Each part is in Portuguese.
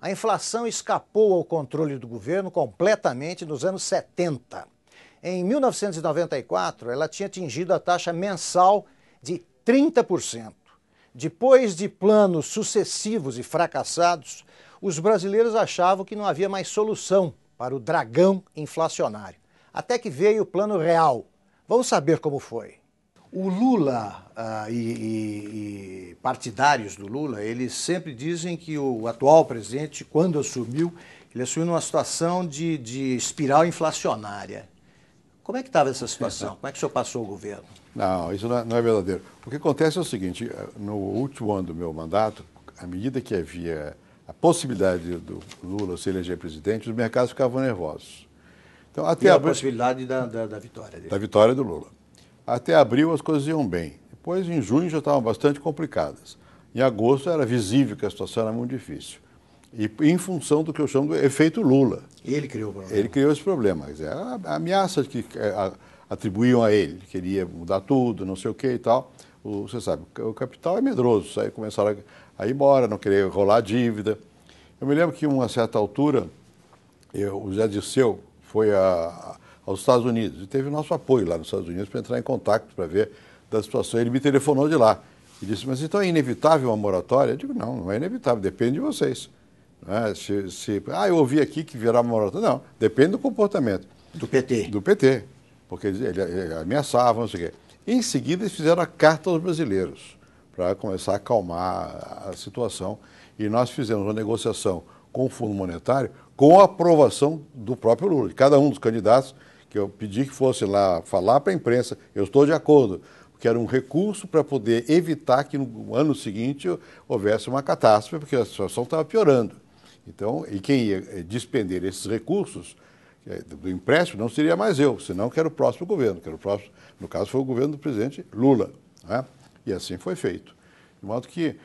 A inflação escapou ao controle do governo completamente nos anos 70. Em 1994, ela tinha atingido a taxa mensal de 30%. Depois de planos sucessivos e fracassados, os brasileiros achavam que não havia mais solução para o dragão inflacionário. Até que veio o Plano Real. Vamos saber como foi. O Lula e partidários do Lula, eles sempre dizem que o atual presidente, quando assumiu, ele assumiu numa situação de espiral inflacionária. Como é que estava essa situação? Como é que o senhor passou o governo? Não, isso não é verdadeiro. O que acontece é o seguinte, no último ano do meu mandato, à medida que havia a possibilidade do Lula se eleger presidente, os mercados ficavam nervosos. Então, até a possibilidade da vitória dele. Da vitória do Lula. Até abril as coisas iam bem. Depois, em junho, já estavam bastante complicadas. Em agosto era visível que a situação era muito difícil. E em função do que eu chamo de efeito Lula. Ele criou o problema. Ele criou esse problema. Quer dizer, a ameaça que atribuíam a ele, queria mudar tudo, não sei o que e tal. Você sabe, o capital é medroso. Aí começaram a ir embora, não querer rolar dívida. Eu me lembro que, em uma certa altura, o Zé Dirceu foi aos Estados Unidos e teve o nosso apoio lá nos Estados Unidos para entrar em contato, para ver da situação. Ele me telefonou de lá e disse, mas então é inevitável uma moratória? Eu digo, não é inevitável, depende de vocês. Eu ouvi aqui que virá uma moratória. Não, depende do comportamento. Do PT. Do PT, porque ele ameaçava, não sei o quê. Em seguida, eles fizeram a carta aos brasileiros para começar a acalmar a situação. E nós fizemos uma negociação com o Fundo Monetário com a aprovação do próprio Lula, de cada um dos candidatos, que eu pedi que fosse lá falar para a imprensa, eu estou de acordo, porque era um recurso para poder evitar que no ano seguinte houvesse uma catástrofe, porque a situação estava piorando. Então, e quem ia despender esses recursos do empréstimo não seria mais eu, senão que era o próximo governo, no caso foi o governo do presidente Lula, né? E assim foi feito. De modo que,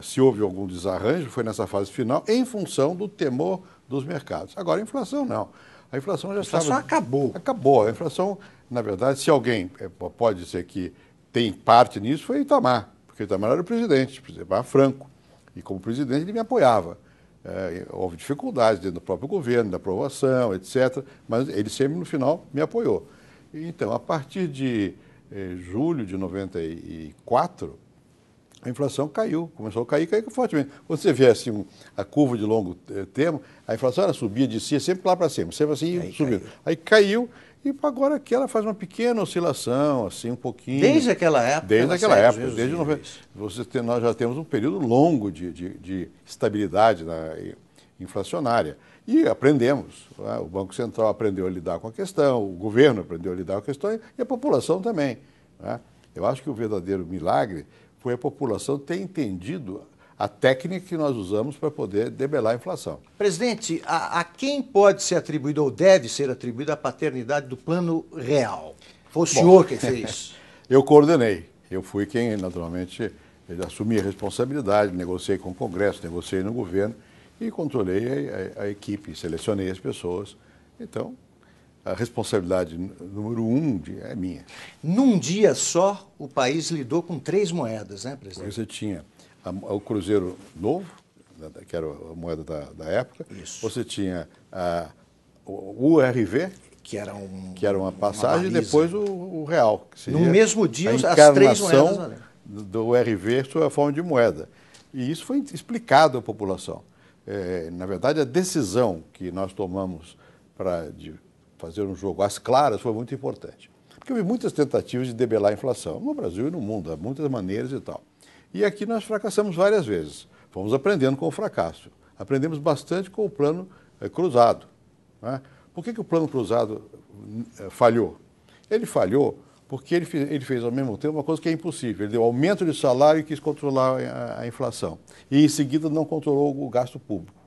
se houve algum desarranjo, foi nessa fase final, em função do temor dos mercados. Agora, a inflação não. A inflação já estava... A inflação acabou. Acabou. A inflação, na verdade, se alguém pode dizer que tem parte nisso, foi Itamar, porque Itamar era o presidente, Itamar Franco. E como presidente ele me apoiava. Houve dificuldades dentro do próprio governo, da aprovação, etc. Mas ele sempre, no final, me apoiou. Então, a partir de julho de 94... a inflação caiu, começou a cair fortemente. Quando você vê assim, a curva de longo termo, a inflação ela subia, descia sempre lá para cima, sempre assim, subindo. Aí caiu e agora aqui ela faz uma pequena oscilação, assim, um pouquinho. Desde aquela época? Desde aquela época, desde 90. Nós já temos um período longo de estabilidade inflacionária. E aprendemos. O Banco Central aprendeu a lidar com a questão, o governo aprendeu a lidar com a questão e a população também. Eu acho que o verdadeiro milagre foi a população ter entendido a técnica que nós usamos para poder debelar a inflação. Presidente, a quem pode ser atribuída ou deve ser atribuída a paternidade do Plano Real? Foi o senhor quem fez? Eu coordenei. Eu fui quem, naturalmente, assumi a responsabilidade, negociei com o Congresso, negociei no governo e controlei a equipe, selecionei as pessoas. Então, a responsabilidade número 1 é minha. Num dia só, o país lidou com 3 moedas, né, presidente? Você tinha o Cruzeiro Novo, que era a moeda da época. Isso. Você tinha o URV, que era uma passagem, e depois o Real. Que seria no mesmo dia, a as 3 moedas do URV sob a forma de moeda. E isso foi explicado à população. Na verdade, a decisão que nós tomamos de fazer um jogo às claras foi muito importante. Porque houve muitas tentativas de debelar a inflação, no Brasil e no mundo, há muitas maneiras e tal. E aqui nós fracassamos várias vezes. Fomos aprendendo com o fracasso. Aprendemos bastante com o plano cruzado. Né? Por que o plano cruzado falhou? Ele falhou porque ele fez ao mesmo tempo uma coisa que é impossível. Ele deu aumento de salário e quis controlar a inflação. E em seguida não controlou o gasto público,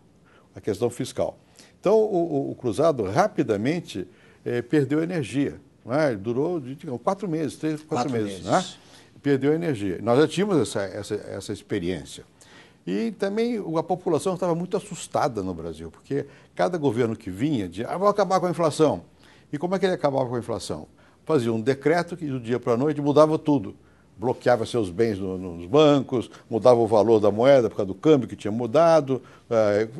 a questão fiscal. Então, o cruzado rapidamente perdeu energia. Né? Durou 4 meses, 3, 4 meses. Né? Perdeu energia. Nós já tínhamos essa experiência. E também a população estava muito assustada no Brasil, porque cada governo que vinha dizia, vou acabar com a inflação. E como é que ele acabava com a inflação? Fazia um decreto que do dia para a noite mudava tudo. bloqueava seus bens nos bancos, mudava o valor da moeda por causa do câmbio que tinha mudado,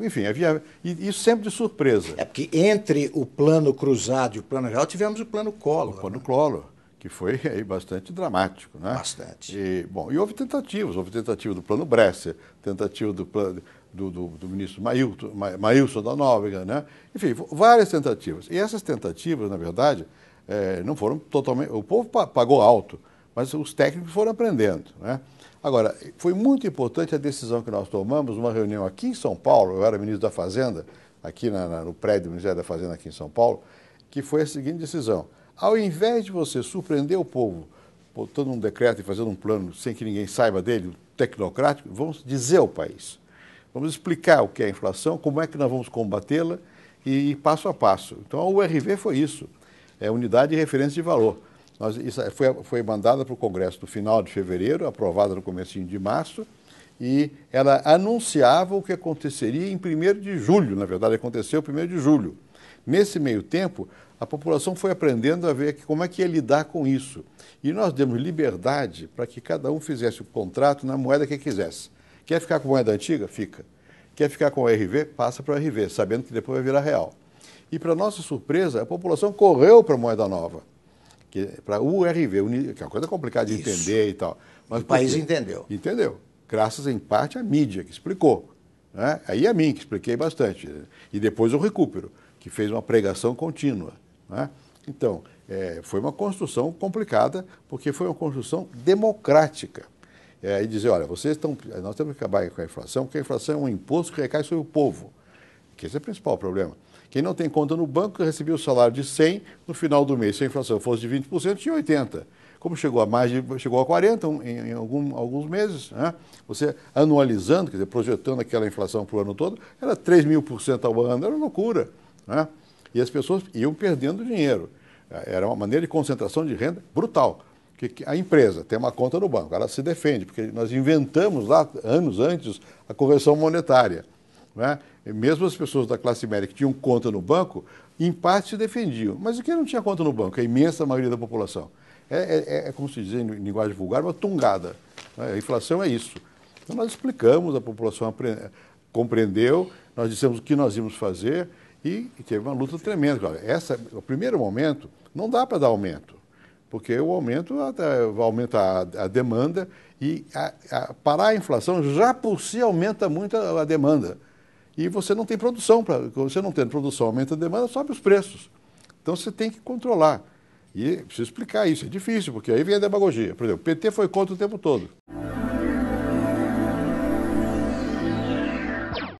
enfim, havia, e isso sempre de surpresa. É porque entre o plano cruzado e o plano real tivemos o plano Collor. O plano Collor, que foi aí bastante dramático, né? Bastante. E houve tentativa do plano Bresser, tentativa do ministro Maílson da Nóbrega, né? Enfim, várias tentativas. E essas tentativas, na verdade, não foram totalmente... O povo pagou alto, mas os técnicos foram aprendendo, né? Agora, foi muito importante a decisão que nós tomamos numa reunião aqui em São Paulo, eu era ministro da Fazenda, aqui no prédio do Ministério da Fazenda aqui em São Paulo, que foi a seguinte decisão: ao invés de você surpreender o povo botando um decreto e fazendo um plano sem que ninguém saiba dele, tecnocrático, vamos dizer ao país. Vamos explicar o que é a inflação, como é que nós vamos combatê-la e passo a passo. Então, a URV foi isso, é Unidade de Referência de Valor. Isso foi mandada para o Congresso no final de fevereiro, aprovada no comecinho de março, e ela anunciava o que aconteceria em 1º de julho, na verdade aconteceu 1º de julho. Nesse meio tempo, a população foi aprendendo a ver como é que ia lidar com isso. E nós demos liberdade para que cada um fizesse o contrato na moeda que quisesse. Quer ficar com moeda antiga? Fica. Quer ficar com o RV? Passa para o RV, sabendo que depois vai virar real. E, para nossa surpresa, a população correu para a moeda nova, para o URV, que é uma coisa complicada de entender e tal. Mas o país entendeu. Entendeu. Graças, em parte, à mídia, que explicou. Né? Aí a mim, que expliquei bastante. E depois o Recupero, que fez uma pregação contínua. Né? Então, foi uma construção complicada, porque foi uma construção democrática. E dizer, olha, nós temos que acabar com a inflação, porque a inflação é um imposto que recai sobre o povo. Que esse é o principal problema. Quem não tem conta no banco recebia o salário de 100, no final do mês, se a inflação fosse de 20%, tinha 80%. Como chegou a 40% em alguns meses, né? Você anualizando, quer dizer, projetando aquela inflação para o ano todo, era 3.000% ao ano, era loucura. Né? E as pessoas iam perdendo dinheiro. Era uma maneira de concentração de renda brutal. Que a empresa tem uma conta no banco, ela se defende, porque nós inventamos lá, anos antes, a correção monetária. Né? E mesmo as pessoas da classe média que tinham conta no banco, em parte se defendiam. Mas quem não tinha conta no banco? A imensa maioria da população. Como se diz em linguagem vulgar, uma tungada. Né? A inflação é isso. Então nós explicamos, a população compreendeu, nós dissemos o que nós íamos fazer e teve uma luta tremenda. O primeiro momento, não dá para dar aumento, porque o aumento aumenta a demanda e parar a inflação já por si aumenta muito a demanda. E você não tem produção, você não tendo produção, aumenta a demanda, sobe os preços. Então você tem que controlar. E precisa explicar isso, é difícil, porque aí vem a demagogia. Por exemplo, o PT foi contra o tempo todo.